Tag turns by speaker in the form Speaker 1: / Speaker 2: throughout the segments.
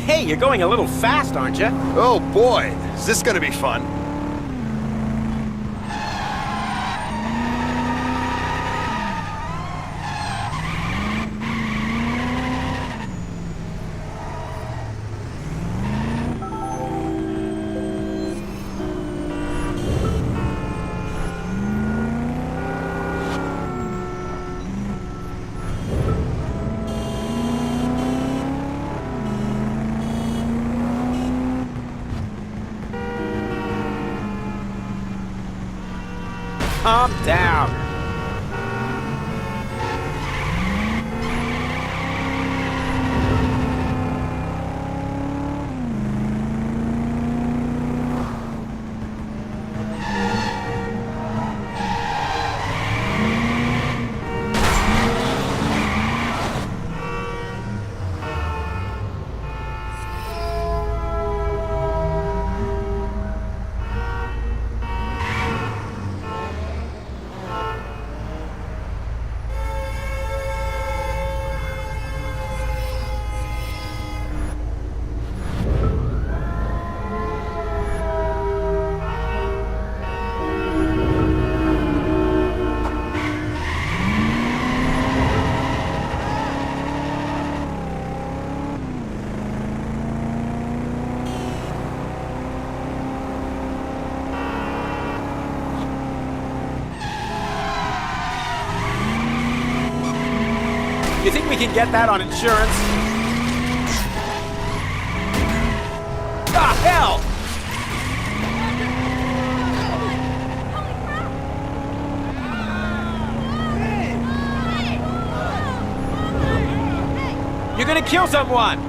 Speaker 1: Hey, you're going a little fast, aren't you?
Speaker 2: Oh boy, is this gonna be fun?
Speaker 1: Calm down. You think we can get that on insurance? Ah, hell! You're gonna kill someone!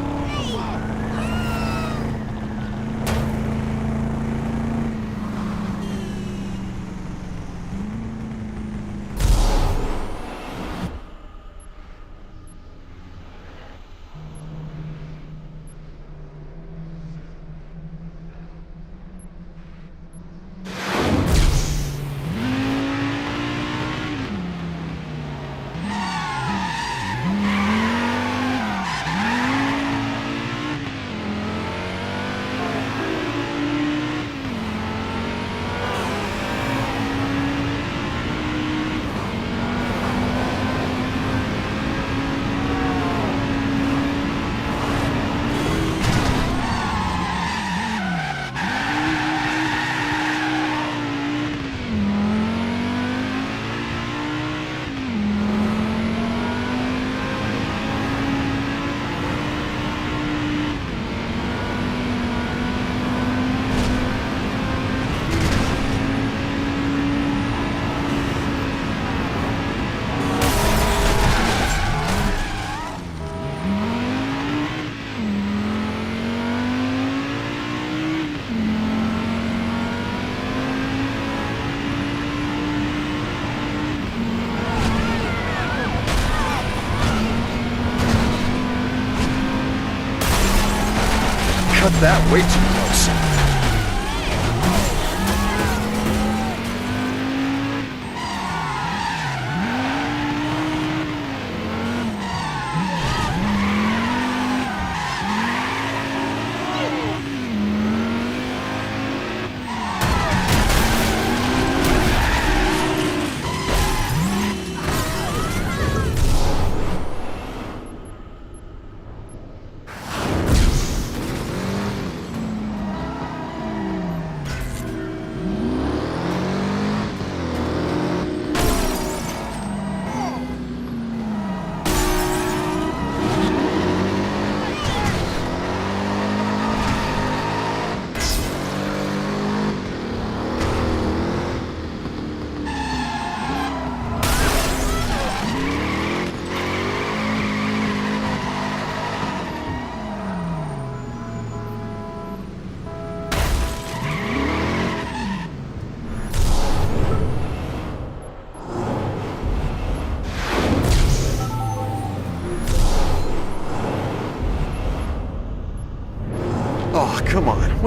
Speaker 2: Cut that way too close.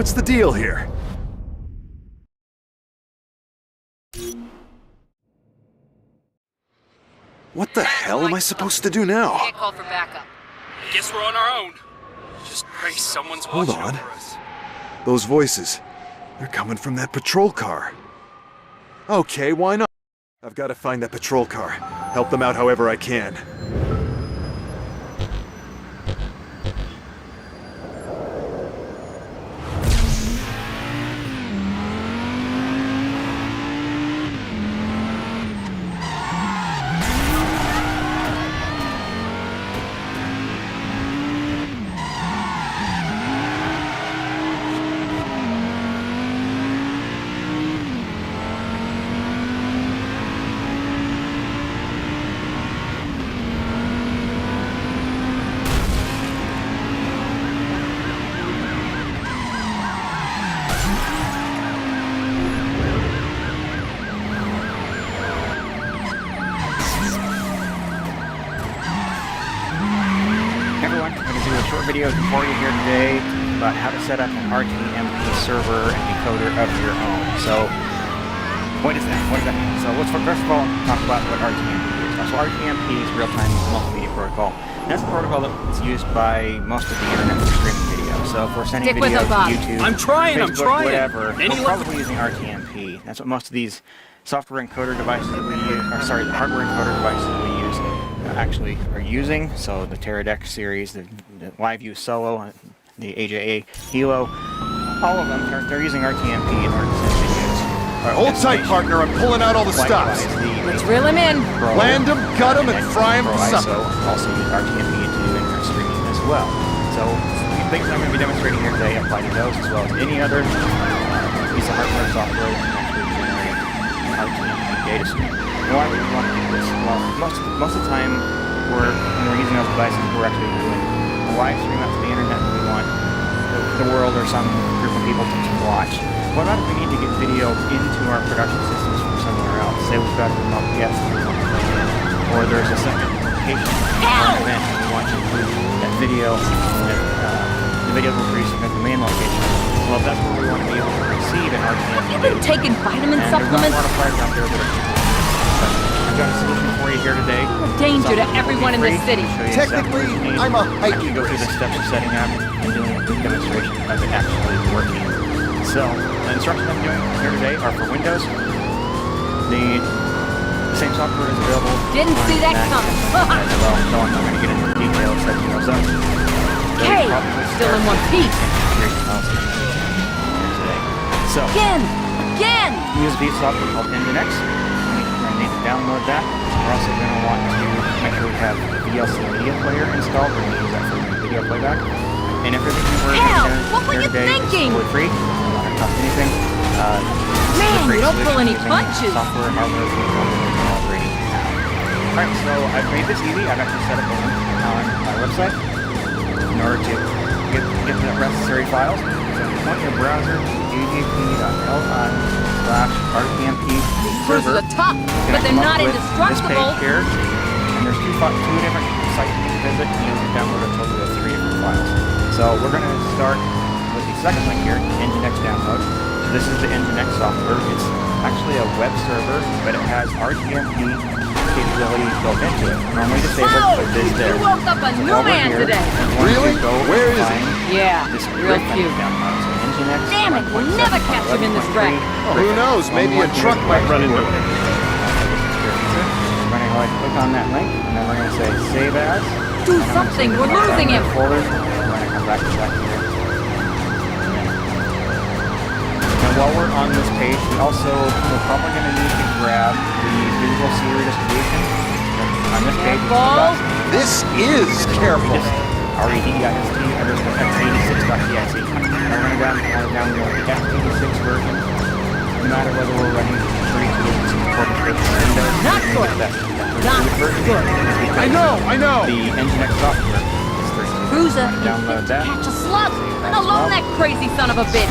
Speaker 2: What's the deal here? What the hell am I supposed to do now?
Speaker 3: Can't call for backup.
Speaker 1: Guess we're on our own. Just pray someone's
Speaker 2: Hold
Speaker 1: watching
Speaker 2: on.
Speaker 1: over us.
Speaker 2: Those voices, they're coming from that patrol car. Okay, why not? I've got to find that patrol car. Help them out however I can.
Speaker 4: Video for you here today about how to set up an RTMP server and decoder of your own. So, what is that? What does that mean? So, let's first of all talk about what RTMP is. So, RTMP is real-time multimedia protocol. That's a protocol that's used by most of the internet for streaming video. So, if we're sending video to YouTube, Facebook, whatever, we're probably using RTMP. That's what most of these software encoder devices that we use, or sorry, the hardware encoder devices that we use actually are using. So the Teradek series, the LiveView Solo, the AJA Hilo, all of them, they're using RTMP in order to send videos.
Speaker 2: All right, hold tight, partner. I'm pulling out all the stops.
Speaker 3: Let's reel him in.
Speaker 2: Land him, gut him, and fry him for supper.
Speaker 4: Also use RTMP to do internet streaming as well. So the things I'm going to be demonstrating here today apply to those as well as any other piece of hardware software that can actually generate RTMP data stream. And why would we want to do this? Well, most of the time when we're using those devices, we're actually doing a live stream out to the internet that we want the world or some group of people to watch. What about if we need to get video into our production systems from somewhere else? Say we've got a remote guest that we want to play in, or there's a second location for an event and we want to include that video with the video we're producing at the main location. Well, that's where we want to be able to receive an RTMP.
Speaker 3: Have you been taking vitamin supplements?
Speaker 4: There's not a lot of fires out there that are I've got a solution for you here today.
Speaker 3: Danger to everyone in this city.
Speaker 2: Technically, I'm a hiking
Speaker 4: go through the steps of setting up and doing a quick demonstration of it actually working. So, the instructions I'm doing here today are for Windows. The same software is available.
Speaker 3: Didn't see that coming.
Speaker 4: As well, so I'm not going to get into the details setting those up.
Speaker 3: Okay, still in one piece.
Speaker 4: So,
Speaker 3: Again!
Speaker 4: use a software called Nginx. I need to download that. We're also going to want to make sure we have the VLC media player installed. We're going to use that for video playback. And everything we're
Speaker 3: Hell,
Speaker 4: going to
Speaker 3: what were
Speaker 4: here
Speaker 3: you
Speaker 4: today
Speaker 3: thinking?
Speaker 4: is totally free. We don't want to cost anything.
Speaker 3: Man, you don't pull any punches.
Speaker 4: Software and hardware that we already have. Alright, so I've made this easy. I've actually set up a link on my website in order to get the necessary files. So if you want your browser to adp.li/rtmp
Speaker 3: Cruises are tough, but they're not indestructible.
Speaker 4: This page here, and there's two different sites you can visit, and you can download a total of 3 different files. So we're going to start with the second link here, Nginx download. So this is the Nginx software. It's actually a web server, but it has RTMP capability built into it. Normally disabled, but this there.
Speaker 3: You woke up a new man today.
Speaker 2: Really? Where is it?
Speaker 3: Yeah, real cute. Damn it, we'll never catch him in this wreck.
Speaker 2: Oh, who knows? Maybe a truck might run into it.
Speaker 4: We're going to go ahead and click on that link, and then we're going to say Save As.
Speaker 3: Do something, we're losing him.
Speaker 4: Folder. We're going to come back to that here. And while we're on this page, we're probably going to need to grab the visual serial distribution. On this page,
Speaker 2: This is careful.
Speaker 4: REDIST_x86.exe. We're going to download the x86 version, no matter whether we're running 32 or 64 Windows.
Speaker 3: Not good. Not good.
Speaker 2: I know.
Speaker 4: The Nginx software is 32.
Speaker 3: Cruiser,
Speaker 4: Download that.
Speaker 3: catch a slug. Alone that crazy son of a bitch.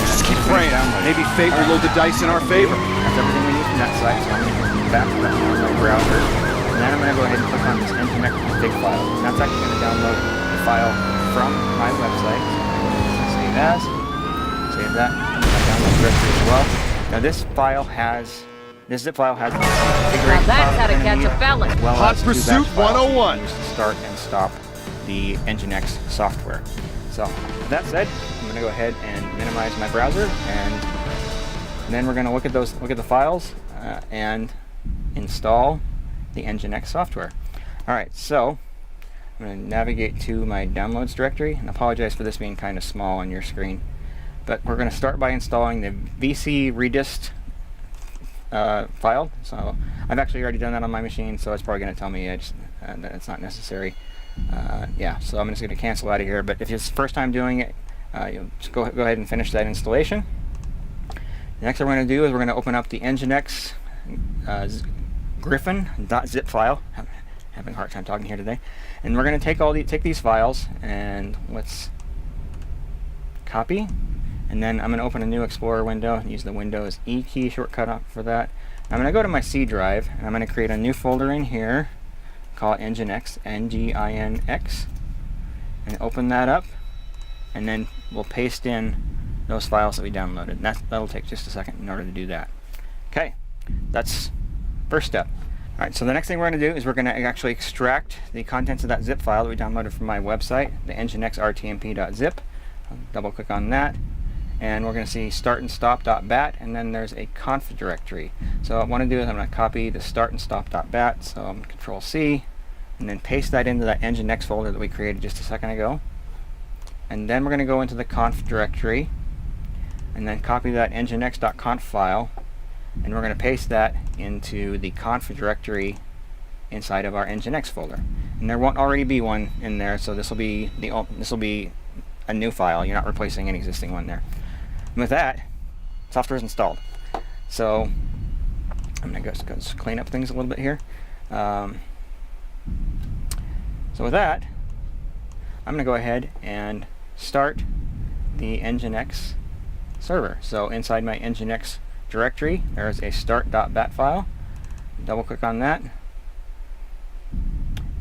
Speaker 2: Just keep praying. Maybe fate will load the dice in our favor.
Speaker 4: That's everything we need from that site, so I'm going to go back to my browser. And then I'm going to go ahead and click on this Nginx config file. And that's actually going to download the file from my website. So I'm going to save as. save that download directory as well. Now this zip file has configuration
Speaker 3: that's how to
Speaker 4: files
Speaker 3: catch a felon.
Speaker 4: as well
Speaker 2: Hot
Speaker 4: as
Speaker 2: Pursuit 101.
Speaker 4: to start and stop the Nginx software. So with that said, I'm going to go ahead and minimize my browser, and then we're going to look at the files and install the Nginx software. All right, so I'm going to navigate to my downloads directory, and I apologize for this being kind of small on your screen, but we're going to start by installing the VC redist file. So I've actually already done that on my machine, so it's probably going to tell me that it's not necessary. Yeah, so I'm just going to cancel out of here, but if it's the first time doing it, you'll just go ahead and finish that installation. Next, what we're going to do is we're going to open up the Nginx griffin.zip file. I'm having a hard time talking here today. And we're going to take these files, and let's copy. And then I'm going to open a new Explorer window and use the Windows E key shortcut for that. I'm going to go to my C drive, and I'm going to create a new folder in here, call it Nginx, N-G-I-N-X, and open that up, and then we'll paste in those files that we downloaded. And that'll take just a second in order to do that. Okay, that's first step. All right, so the next thing we're going to do is we're going to actually extract the contents of that zip file that we downloaded from my website, the nginxrtmp.zip. I'll double click on that, and we're going to see start and stop.bat, and then there's a conf directory. So what I want to do is I'm going to copy the start and stop.bat, so I'm Control C, and then paste that into that Nginx folder that we created just a second ago. And then we're going to go into the conf directory, and then copy that nginx.conf file, and we're going to paste that into the conf directory inside of our Nginx folder. And there won't already be one in there, so this will be a new file. You're not replacing an existing one there. And with that, software is installed. So I'm going to go just clean up things a little bit here. So with that, I'm going to go ahead and start the Nginx server. So inside my Nginx directory, there's a start.bat file. Double click on that,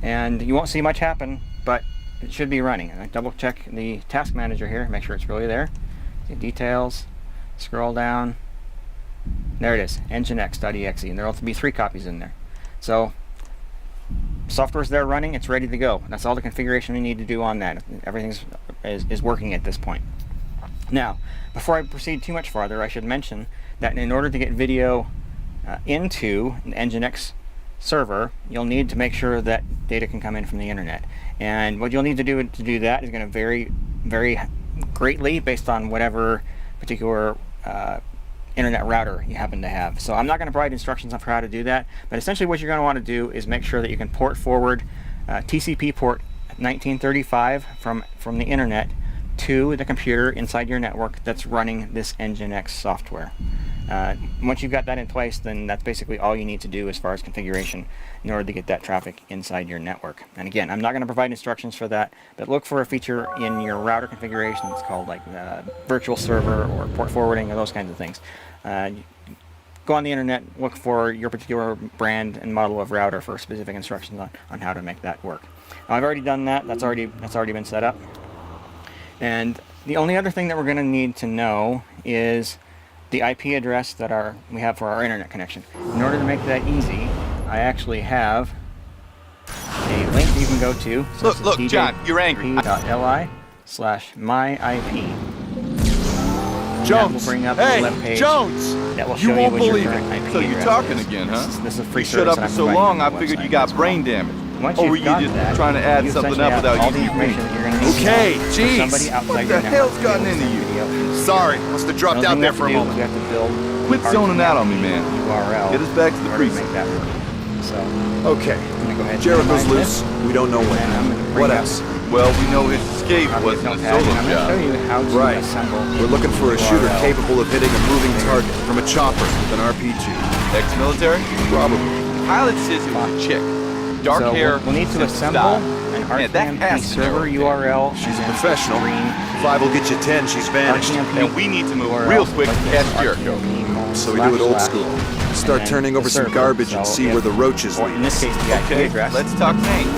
Speaker 4: and you won't see much happen, but it should be running. And I double check the task manager here, make sure it's really there. See details, scroll down, there it is, nginx.exe, and there'll be 3 copies in there. So software's there running, it's ready to go. That's all the configuration we need to do on that. Everything is working at this point. Now, before I proceed too much farther, I should mention that in order to get video into an Nginx server, you'll need to make sure that data can come in from the internet. And what you'll need to do that is going to vary greatly based on whatever particular internet router you happen to have. So I'm not going to provide instructions on how to do that, but essentially what you're going to want to do is make sure that you can port forward TCP port 1935 from the internet to the computer inside your network that's running this Nginx software. Once you've got that in place, then that's basically all you need to do as far as configuration in order to get that traffic inside your network. And again, I'm not going to provide instructions for that, but look for a feature in your router configuration that's called like virtual server or port forwarding or those kinds of things. Go on the internet, look for your particular brand and model of router for specific instructions on how to make that work. Now, I've already done that. That's already been set up. And the only other thing that we're going to need to know is the IP address that we have for our internet connection. In order to make that easy, I actually have a link you can go to. So
Speaker 1: Look, John, you're angry.
Speaker 4: .li/myip.
Speaker 2: Jones,
Speaker 4: will bring up
Speaker 2: hey,
Speaker 4: a web page
Speaker 2: Jones,
Speaker 4: that will
Speaker 2: you
Speaker 4: show you
Speaker 2: won't
Speaker 4: what your
Speaker 2: believe
Speaker 4: current
Speaker 2: it.
Speaker 4: IP
Speaker 5: So you're
Speaker 4: address
Speaker 5: talking
Speaker 4: is.
Speaker 5: again, huh?
Speaker 4: This is a free
Speaker 5: You shut
Speaker 4: service
Speaker 5: up
Speaker 4: that
Speaker 5: for
Speaker 4: I'm
Speaker 5: so
Speaker 4: providing
Speaker 5: long,
Speaker 4: on
Speaker 5: I
Speaker 4: the
Speaker 5: figured you
Speaker 4: website
Speaker 5: got
Speaker 4: as
Speaker 5: brain
Speaker 4: well.
Speaker 5: damage.
Speaker 4: Once
Speaker 5: Or
Speaker 4: you've
Speaker 5: were you
Speaker 4: got
Speaker 5: just
Speaker 4: that,
Speaker 5: trying to add
Speaker 4: you
Speaker 5: something
Speaker 4: essentially
Speaker 5: up
Speaker 4: have
Speaker 5: without
Speaker 4: all the
Speaker 5: using me?
Speaker 4: information that you're going to need
Speaker 2: Okay,
Speaker 4: to know
Speaker 2: geez.
Speaker 4: for somebody outside
Speaker 5: What
Speaker 4: your
Speaker 5: the hell's
Speaker 4: network
Speaker 5: gotten
Speaker 4: to
Speaker 5: into you?
Speaker 4: video and
Speaker 2: Sorry, must have dropped out there for a moment.
Speaker 4: We have to build
Speaker 5: Quit zoning out on me, man.
Speaker 4: URL
Speaker 5: Get us back to the
Speaker 4: in order
Speaker 5: precinct.
Speaker 4: make that work. So
Speaker 2: Okay,
Speaker 4: I'm going to go ahead and
Speaker 2: Jericho's
Speaker 4: minimize
Speaker 2: loose. We don't know when.
Speaker 4: And I'm gonna bring
Speaker 2: What
Speaker 4: up
Speaker 2: else?
Speaker 5: Well, we know his escape
Speaker 4: copy of
Speaker 5: wasn't a
Speaker 4: Notepad,
Speaker 5: solo
Speaker 4: and I'm going to show
Speaker 5: job.
Speaker 4: you how to
Speaker 2: Right.
Speaker 4: assemble.
Speaker 2: We're looking for a shooter
Speaker 4: URL.
Speaker 2: capable of hitting a moving target from a chopper with an RPG.
Speaker 5: Ex-military?
Speaker 2: Probably.
Speaker 5: Pilot says it was a chick. Dark
Speaker 4: So
Speaker 5: hair.
Speaker 4: we'll need to
Speaker 5: simple
Speaker 4: assemble
Speaker 5: style.
Speaker 4: an
Speaker 5: Man, that
Speaker 4: RTMP
Speaker 5: has to
Speaker 4: server
Speaker 5: narrow it
Speaker 4: URL.
Speaker 5: down.
Speaker 2: She's
Speaker 4: and
Speaker 2: a
Speaker 4: then
Speaker 2: professional.
Speaker 4: green
Speaker 2: 5 will get you 10, she's vanished.
Speaker 4: RTMP
Speaker 5: And we need to move
Speaker 4: URL,
Speaker 5: real quick
Speaker 4: like
Speaker 5: to
Speaker 4: this,
Speaker 5: catch Jericho.
Speaker 4: RTMP
Speaker 2: So we do it old
Speaker 4: //
Speaker 2: school.
Speaker 4: and
Speaker 2: Start
Speaker 4: then
Speaker 2: turning
Speaker 4: the
Speaker 2: over some
Speaker 4: server.
Speaker 2: garbage and
Speaker 4: So
Speaker 2: see
Speaker 4: if-
Speaker 2: where the roaches
Speaker 4: or
Speaker 2: lead
Speaker 4: in this
Speaker 2: us.
Speaker 4: case, the IP
Speaker 5: Okay,
Speaker 4: address.
Speaker 5: let's talk name.
Speaker 4: We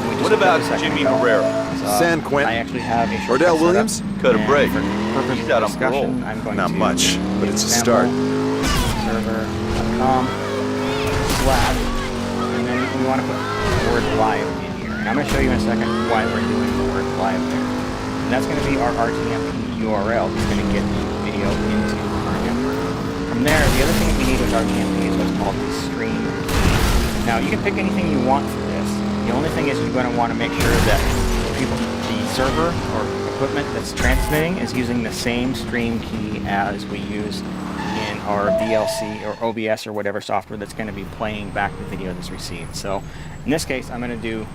Speaker 4: just
Speaker 5: What
Speaker 4: did
Speaker 5: about
Speaker 4: a second
Speaker 5: Jimmy
Speaker 4: ago.
Speaker 5: Herrera?
Speaker 4: So
Speaker 2: San Quentin.
Speaker 4: I actually have a shortcut
Speaker 2: Ordell
Speaker 4: set up.
Speaker 2: Williams?
Speaker 5: Cut a
Speaker 4: And
Speaker 5: break.
Speaker 4: for purpose
Speaker 5: He's
Speaker 4: of
Speaker 5: out on
Speaker 4: discussion,
Speaker 5: parole.
Speaker 4: I'm going
Speaker 2: Not
Speaker 4: to
Speaker 2: much, but it's a
Speaker 4: example
Speaker 2: start.
Speaker 4: server.com / and then we want to put the word live in here. And I'm going to show you in a second why we're doing the word live there. And that's going to be our RTMP URL. It's going to get the video into our network. From there, the other thing we need with RTMP is what's called the stream. Now, you can pick anything you want for this. The only thing is you're going to want to make sure that the server or equipment that's transmitting is using the same stream key as we use in our VLC or OBS or whatever software that's going to be playing back the video that's received. So in this case, I'm going to do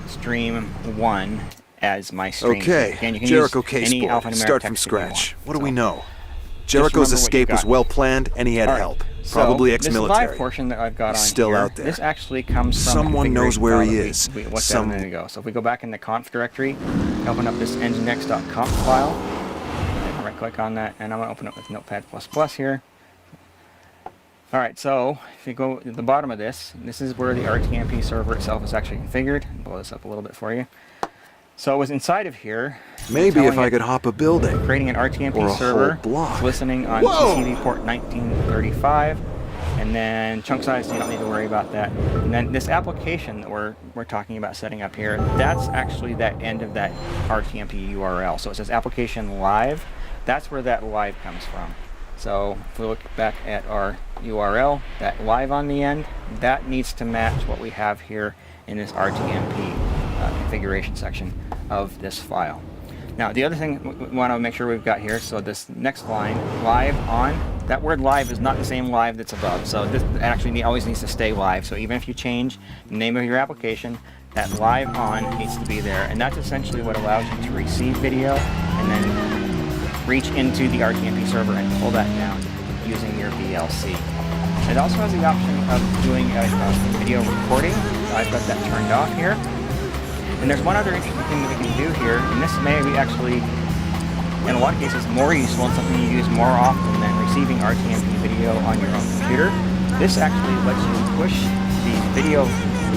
Speaker 4: stream 1 as my stream.
Speaker 2: Okay,
Speaker 4: Again, you can
Speaker 2: Jericho
Speaker 4: use any
Speaker 2: Case-Board.
Speaker 4: alphanumeric
Speaker 2: Start from
Speaker 4: text if you
Speaker 2: scratch.
Speaker 4: want.
Speaker 2: What do
Speaker 4: So
Speaker 2: we know?
Speaker 4: just
Speaker 2: Jericho's
Speaker 4: remember what
Speaker 2: escape
Speaker 4: you've
Speaker 2: was
Speaker 4: got.
Speaker 2: well planned, and he had
Speaker 4: All right,
Speaker 2: help.
Speaker 4: so
Speaker 2: Probably
Speaker 4: this
Speaker 2: ex-military.
Speaker 4: live portion that I've got
Speaker 2: He's
Speaker 4: on
Speaker 2: still
Speaker 4: here,
Speaker 2: out there.
Speaker 4: this actually comes from
Speaker 2: Someone
Speaker 4: a
Speaker 2: knows where he
Speaker 4: configuration
Speaker 2: is.
Speaker 4: file that we looked at a minute ago. So if we go back in the conf directory, open up this nginx.conf file, and right-click on that, and I'm going to open it with Notepad++ here. All right, so if you go to the bottom of this is where the RTMP server itself is actually configured. I'll blow this up a little bit for you. So it was inside of here.
Speaker 2: Maybe if
Speaker 4: telling
Speaker 2: I
Speaker 4: it-
Speaker 2: could hop a building.
Speaker 4: creating an RTMP
Speaker 2: Or a
Speaker 4: server,
Speaker 2: whole block.
Speaker 4: listening on
Speaker 2: Whoa!
Speaker 4: TCP port 1935, and then chunk size, you don't need to worry about that. And then this application that we're talking about setting up here, that's actually that end of that RTMP URL. So it says application live. That's where that live comes from. So if we look back at our URL, that live on the end, that needs to match what we have here in this RTMP configuration section of this file. Now, the other thing we want to make sure we've got here, so this next line, live on, that word live is not the same live that's above. So this actually always needs to stay live. So even if you change the name of your application, that live on needs to be there. And that's essentially what allows you to receive video and then reach into the RTMP server and pull that down using your VLC. It also has the option of doing a video recording. I've got that turned off here. And there's one other interesting thing that we can do here, and this may be actually, in a lot of cases, more useful and something you use more often than receiving RTMP video on your own computer. This actually lets you push the video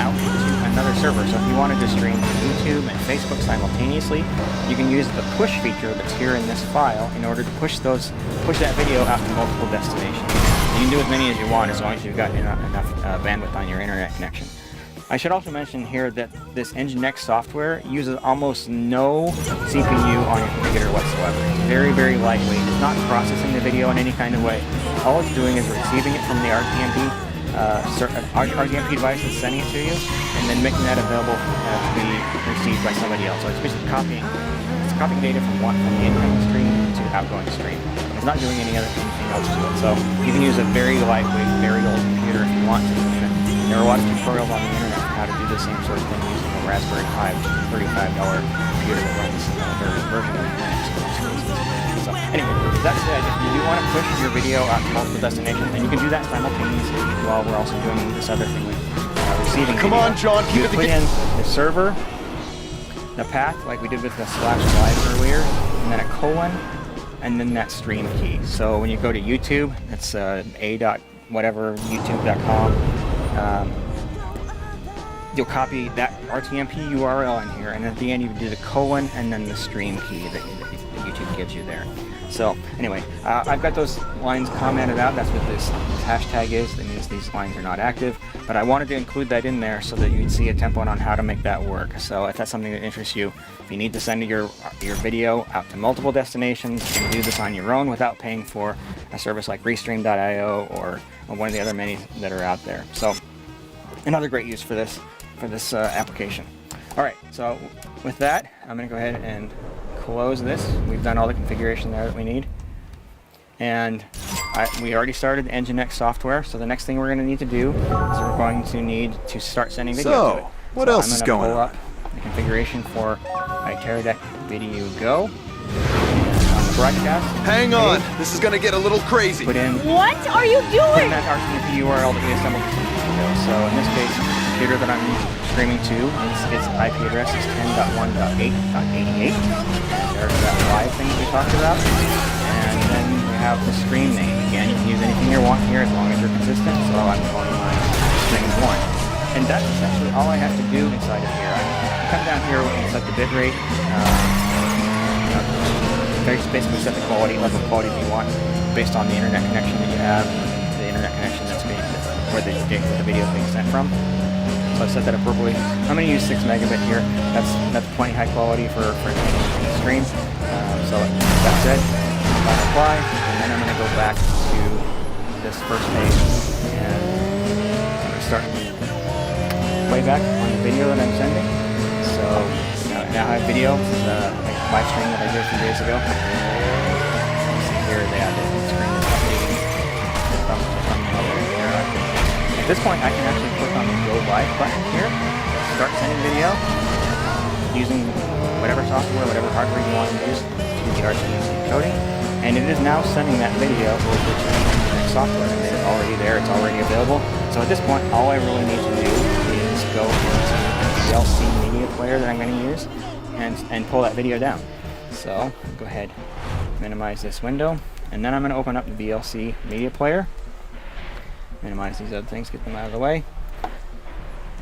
Speaker 4: out to another server. So if you wanted to stream to YouTube and Facebook simultaneously, you can use the push feature that's here in this file in order to push that video out to multiple destinations. You can do as many as you want as long as you've got enough bandwidth on your internet connection. I should also mention here that this Nginx software uses almost no CPU on your computer whatsoever. It's very, very lightweight. It's not processing the video in any kind of way. All it's doing is receiving it from the RTMP device and sending it to you, and then making that available to be received by somebody else. So it's basically copying data from the incoming stream to outgoing stream. It's not doing anything else to it. So you can use a very lightweight, very old computer if you want to. There are a lot of tutorials on the internet on how to do the same sort of thing using a Raspberry Pi, which is a $35 computer that runs version of Linux. So anyway, that said, if you do want to push your video out to multiple destinations, and you can do that simultaneously while we're also doing this other thing with receiving
Speaker 5: Come
Speaker 4: video.
Speaker 5: on, John, keep
Speaker 4: You
Speaker 5: it
Speaker 4: put in the server, the path, like we did with the /live earlier, and then a colon, and then that stream key. So when you go to YouTube, it's a.whatever.youtube.com. You'll copy that RTMP URL in here, and at the end you do the colon and then the stream key that YouTube gives you there. So anyway, I've got those lines commented out. That's what this hashtag is. That means these lines are not active. But I wanted to include that in there so that you'd see a template on how to make that work. So if that's something that interests you, if you need to send your video out to multiple destinations, you can do this on your own without paying for a service like Restream.io or one of the other many that are out there. So another great use for this application. All right, so with that, I'm going to go ahead and close this. We've done all the configuration there that we need. And we already started the Nginx software, so the next thing we're going to need to do is we're going to need to start sending video to it.
Speaker 2: So, what else is going
Speaker 4: on?
Speaker 2: on?
Speaker 4: The configuration for iTerradeck Video Go. On the broadcast.
Speaker 2: Hang on, this is gonna get a little crazy.
Speaker 4: Put in
Speaker 6: What are you
Speaker 4: in
Speaker 6: doing?
Speaker 4: that RTMP URL that we assembled a few minutes ago. So in this case, the computer that I'm streaming to, its IP address is 10.1.8.88. There's that live thing that we talked about. And then we have the stream name. Again, you can use anything you want here as long as you're consistent. So I'm calling mine stream 1. And that's essentially all I have to do inside of here. I come down here and set the bitrate. basically set the level of quality that you want based on the internet connection that you have, the internet connection that's being, where the video is being sent from. So I've set that appropriately. I'm going to use 6 megabit here. That's plenty high quality for any stream. So that said, I'll apply, and then I'm going to go back to this first page, and I'm going to start playback on the video that I'm sending. So now I have video. This is a live stream that I did a few days ago. You see here they have the screen is updating from there. At this point, I can actually click on the Go Live button here, start sending video using whatever software, whatever hardware you want to use to the RTMP encoding, and it is now sending that video over to the software. And it's already there, it's already available. So at this point, all I really need to do is go into the VLC media player that I'm going to use and pull that video down. So go ahead, minimize this window, and then I'm going to open up the VLC media player. Minimize these other things, get them out of the way.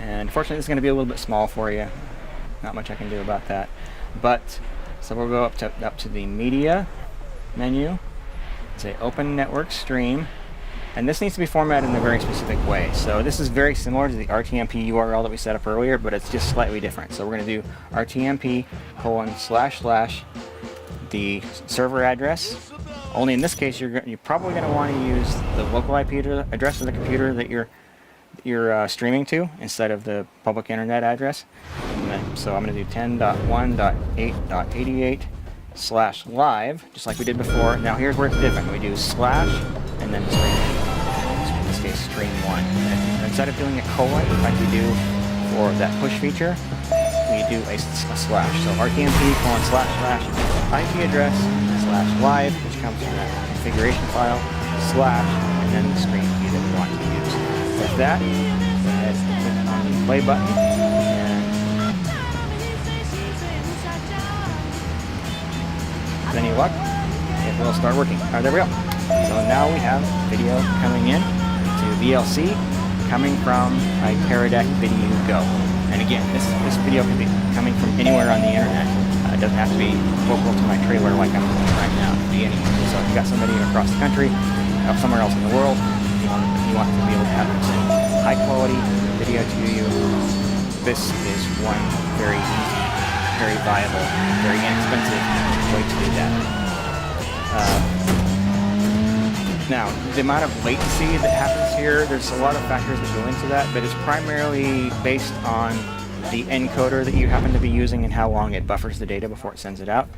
Speaker 4: And unfortunately, this is going to be a little bit small for you. Not much I can do about that. But so we'll go up to the media menu, say Open Network Stream, and this needs to be formatted in a very specific way. So this is very similar to the RTMP URL that we set up earlier, but it's just slightly different. So we're going to do RTMP : / the server address. Only in this case, you're probably going to want to use the local IP address of the computer that you're streaming to instead of the public internet address. And then, so I'm going to do 10.1.8.88/live, just like we did before. Now here's where it's different. We do / and then stream. In this case, stream 1. And instead of doing a colon like we do for that push feature, we do a slash. So RTMP : / IP address / live, which comes from that configuration file, / and then the stream key that we want to use. With that, go ahead and click on the play button, and with any luck, it will start working. Alright, there we go. So now we have video coming in to VLC, coming from my Teradek Video Go. And again, this video can be coming from anywhere on the internet. It doesn't have to be local to my trailer like I'm doing right now. It can be anywhere. So if you've got somebody across the country, somewhere else in the world, you want to be able to have them send high quality video to you, this is one very easy, very viable, very inexpensive way to do that. Now, the amount of latency that happens here, there's a lot of factors that go into that, but it's primarily based on the encoder that you happen to be using and how long it buffers the data before it sends it out.